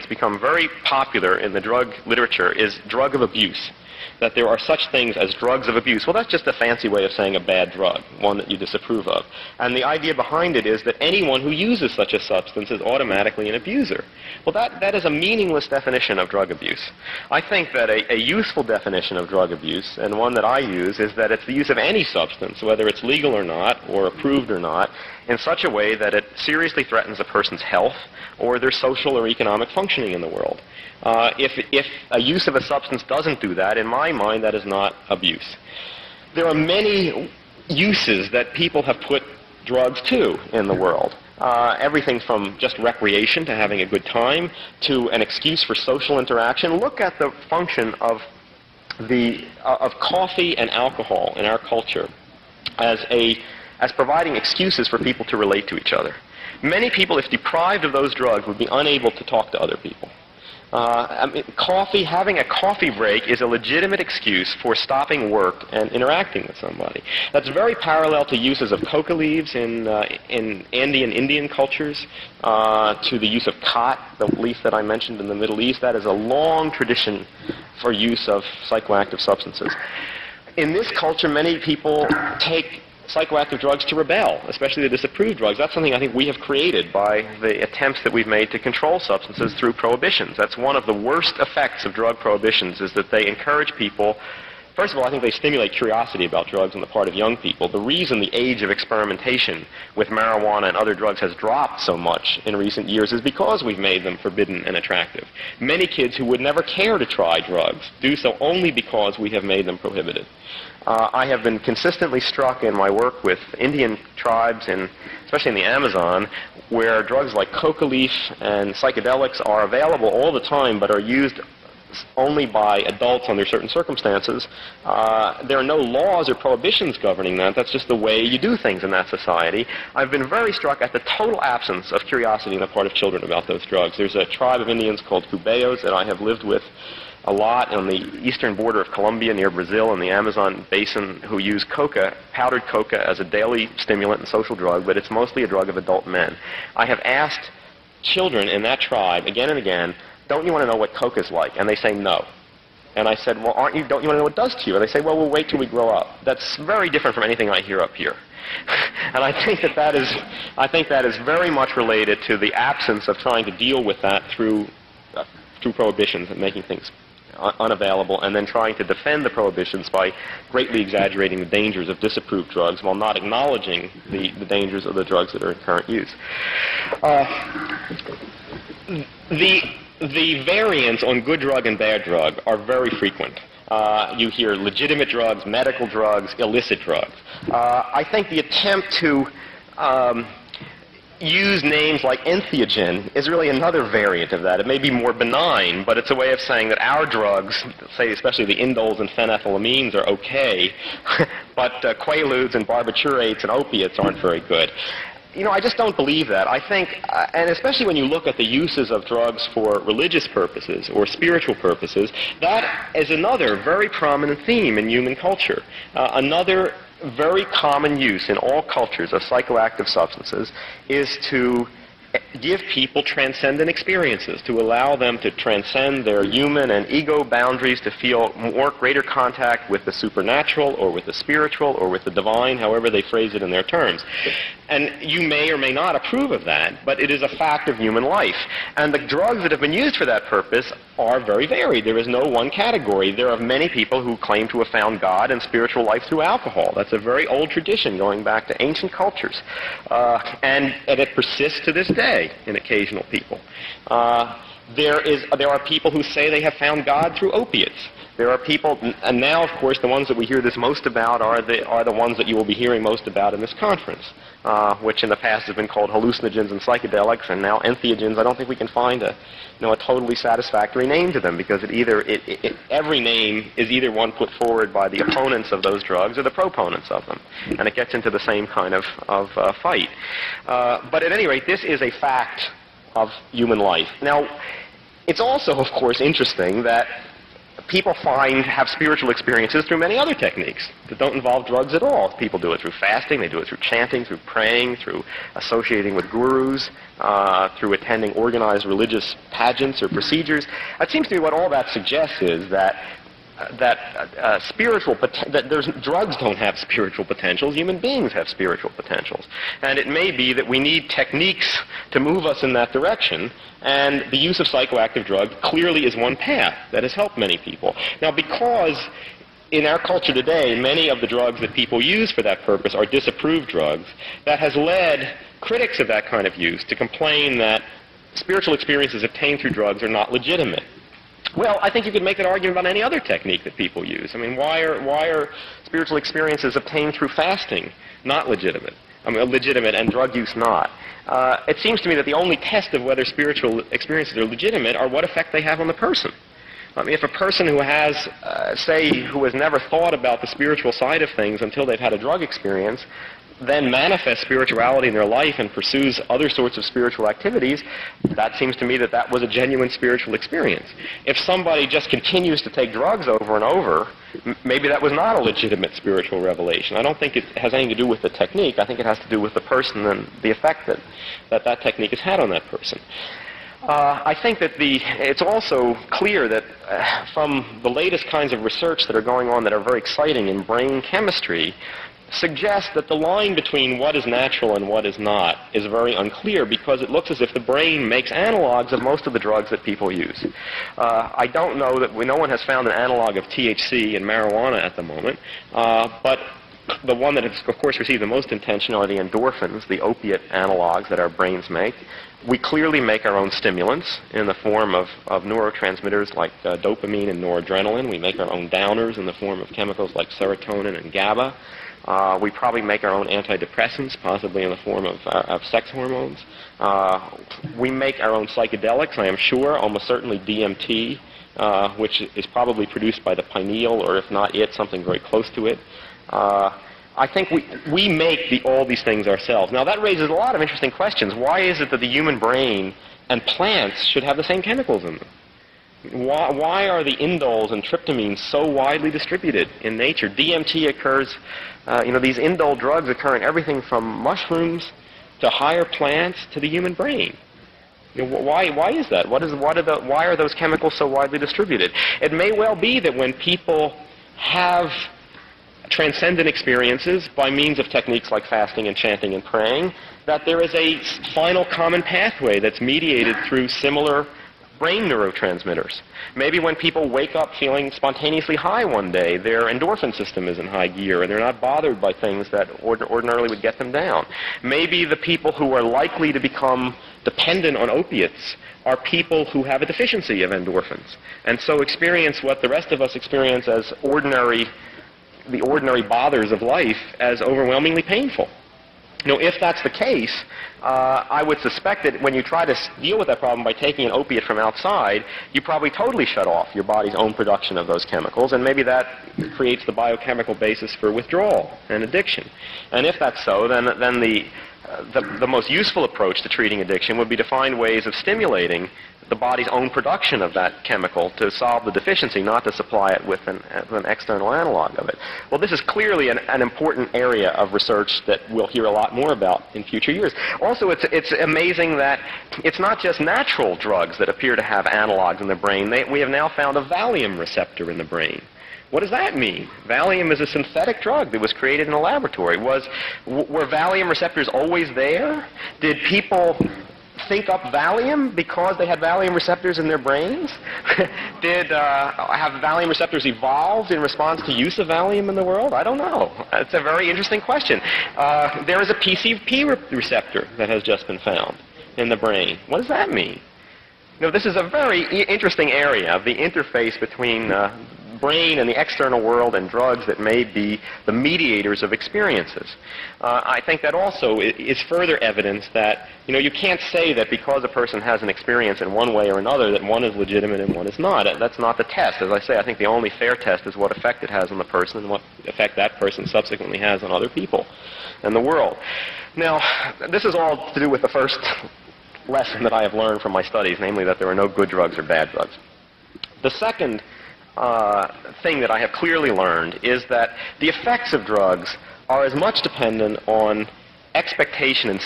become very popular in the drug literature is drug of abuse. That there are such things as drugs of abuse. Well, that's just a fancy way of saying a bad drug, one that you disapprove of. And the idea behind it is that anyone who uses such a substance is automatically an abuser. Well, that is a meaningless definition of drug abuse. I think that a useful definition of drug abuse, and one that I use, is that it's the use of any substance, whether it's legal or not, or approved or not, in such a way that it seriously threatens a person's health or their social or economic functioning in the world. If a use of a substance doesn't do that, in my mind, that is not abuse. There are many uses that people have put drugs to in the world. Everything from just recreation to having a good time to an excuse for social interaction. Look at the function of coffee and alcohol in our culture as providing excuses for people to relate to each other. Many people, if deprived of those drugs, would be unable to talk to other people. Having a coffee break is a legitimate excuse for stopping work and interacting with somebody. That's very parallel to uses of coca leaves in Indian cultures, to the use of khat, the leaf that I mentioned in the Middle East. That is a long tradition for use of psychoactive substances. In this culture, many people take psychoactive drugs to rebel, especially the disapproved drugs. That's something I think we have created by the attempts that we've made to control substances through prohibitions. That's one of the worst effects of drug prohibitions, is that they encourage people. First of all, I think they stimulate curiosity about drugs on the part of young people. The reason the age of experimentation with marijuana and other drugs has dropped so much in recent years is because we've made them forbidden and attractive. Many kids who would never care to try drugs do so only because we have made them prohibited. I have been consistently struck in my work with Indian tribes, especially in the Amazon, where drugs like coca leaf and psychedelics are available all the time but are used only by adults under certain circumstances. There are no laws or prohibitions governing that. That's just the way you do things in that society. I've been very struck at the total absence of curiosity on the part of children about those drugs. There's a tribe of Indians called Cubayos that I have lived with a lot on the eastern border of Colombia near Brazil in the Amazon basin, who use coca, powdered coca, as a daily stimulant and social drug, but it's mostly a drug of adult men. I have asked children in that tribe again and again, don't you want to know what coca's like? And they say no. And I said, well, don't you want to know what it does to you? And they say, well, we'll wait till we grow up. That's very different from anything I hear up here. And I think that is very much related to the absence of trying to deal with that through prohibitions and making things unavailable, and then trying to defend the prohibitions by greatly exaggerating the dangers of disapproved drugs while not acknowledging the dangers of the drugs that are in current use. The variants on good drug and bad drug are very frequent. You hear legitimate drugs, medical drugs, illicit drugs. I think the attempt to use names like entheogen is really another variant of that. It may be more benign, but it's a way of saying that our drugs, say especially the indoles and phenethylamines, are okay, but quaaludes and barbiturates and opiates aren't very good. You know, I just don't believe that. I think, and especially when you look at the uses of drugs for religious purposes or spiritual purposes, that is another very prominent theme in human culture. Another very common use in all cultures of psychoactive substances is to give people transcendent experiences, to allow them to transcend their human and ego boundaries, to feel greater contact with the supernatural or with the spiritual or with the divine, however they phrase it in their terms. And you may or may not approve of that, but it is a fact of human life. And the drugs that have been used for that purpose are very varied. There is no one category. There are many people who claim to have found God and spiritual life through alcohol. That's a very old tradition going back to ancient cultures. And it persists to this day in occasional people. There are people who say they have found God through opiates. There are people, and now, of course, the ones that we hear this most about are the ones that you will be hearing most about in this conference, which in the past have been called hallucinogens and psychedelics, and now entheogens. I don't think we can find a totally satisfactory name to them, because every name is either one put forward by the opponents of those drugs or the proponents of them, and it gets into the same kind of fight. But at any rate, this is a fact of human life. Now, it's also, of course, interesting that people have spiritual experiences through many other techniques that don't involve drugs at all. People do it through fasting, they do it through chanting, through praying, through associating with gurus, through attending organized religious pageants or procedures. It seems to me what all that suggests is that drugs don't have spiritual potentials. Human beings have spiritual potentials, and it may be that we need techniques to move us in that direction. And the use of psychoactive drugs clearly is one path that has helped many people. Now, because in our culture today, many of the drugs that people use for that purpose are disapproved drugs, that has led critics of that kind of use to complain that spiritual experiences obtained through drugs are not legitimate. Well, I think you could make that argument about any other technique that people use. I mean, why are spiritual experiences obtained through fasting not legitimate? I mean, legitimate and drug use not. It seems to me that the only test of whether spiritual experiences are legitimate are what effect they have on the person. I mean, if a person who has, who has never thought about the spiritual side of things until they've had a drug experience, then manifests spirituality in their life and pursues other sorts of spiritual activities, that seems to me that that was a genuine spiritual experience. If somebody just continues to take drugs over and over, maybe that was not a legitimate spiritual revelation. I don't think it has anything to do with the technique. I think it has to do with the person and the effect that technique has had on that person. I think that it's also clear that from the latest kinds of research that are going on that are very exciting in brain chemistry, suggests that the line between what is natural and what is not is very unclear, because it looks as if the brain makes analogs of most of the drugs that people use. I don't know that no one has found an analog of THC in marijuana at the moment, but the one that has, of course, received the most attention are the endorphins, the opiate analogs that our brains make. We clearly make our own stimulants in the form of neurotransmitters like dopamine and noradrenaline. We make our own downers in the form of chemicals like serotonin and GABA. We probably make our own antidepressants, possibly in the form of sex hormones. We make our own psychedelics, I am sure, almost certainly DMT, which is probably produced by the pineal, or if not it, something very close to it. I think we make all these things ourselves. Now, that raises a lot of interesting questions. Why is it that the human brain and plants should have the same chemicals in them? Why are the indoles and tryptamines so widely distributed in nature? DMT occurs, these indole drugs occur in everything from mushrooms to higher plants to the human brain. Why is that? Why are those chemicals so widely distributed? It may well be that when people have transcendent experiences by means of techniques like fasting and chanting and praying, that there is a final common pathway that's mediated through similar brain neurotransmitters. Maybe when people wake up feeling spontaneously high one day, their endorphin system is in high gear and they're not bothered by things that ordinarily would get them down. Maybe the people who are likely to become dependent on opiates are people who have a deficiency of endorphins, and so experience what the rest of us experience as the ordinary bothers of life as overwhelmingly painful. If that's the case, I would suspect that when you try to deal with that problem by taking an opiate from outside, you probably totally shut off your body's own production of those chemicals, and maybe that creates the biochemical basis for withdrawal and addiction. And if that's so, then the most useful approach to treating addiction would be to find ways of stimulating the body's own production of that chemical to solve the deficiency, not to supply it with an external analog of it. Well, this is clearly an important area of research that we'll hear a lot more about in future years. Also, it's amazing that it's not just natural drugs that appear to have analogs in the brain. We have now found a Valium receptor in the brain. What does that mean? Valium is a synthetic drug that was created in a laboratory. Were Valium receptors always there? Did people think up Valium because they had Valium receptors in their brains? Have Valium receptors evolved in response to use of Valium in the world? I don't know. It's a very interesting question. There is a PCP receptor that has just been found in the brain. What does that mean? This is a very interesting area of the interface between brain and the external world and drugs that may be the mediators of experiences. I think that also is further evidence that, you can't say that because a person has an experience in one way or another that one is legitimate and one is not. That's not the test. As I say, I think the only fair test is what effect it has on the person and what effect that person subsequently has on other people and the world. Now, this is all to do with the first lesson that I have learned from my studies, namely that there are no good drugs or bad drugs. The second thing that I have clearly learned is that the effects of drugs are as much dependent on expectation and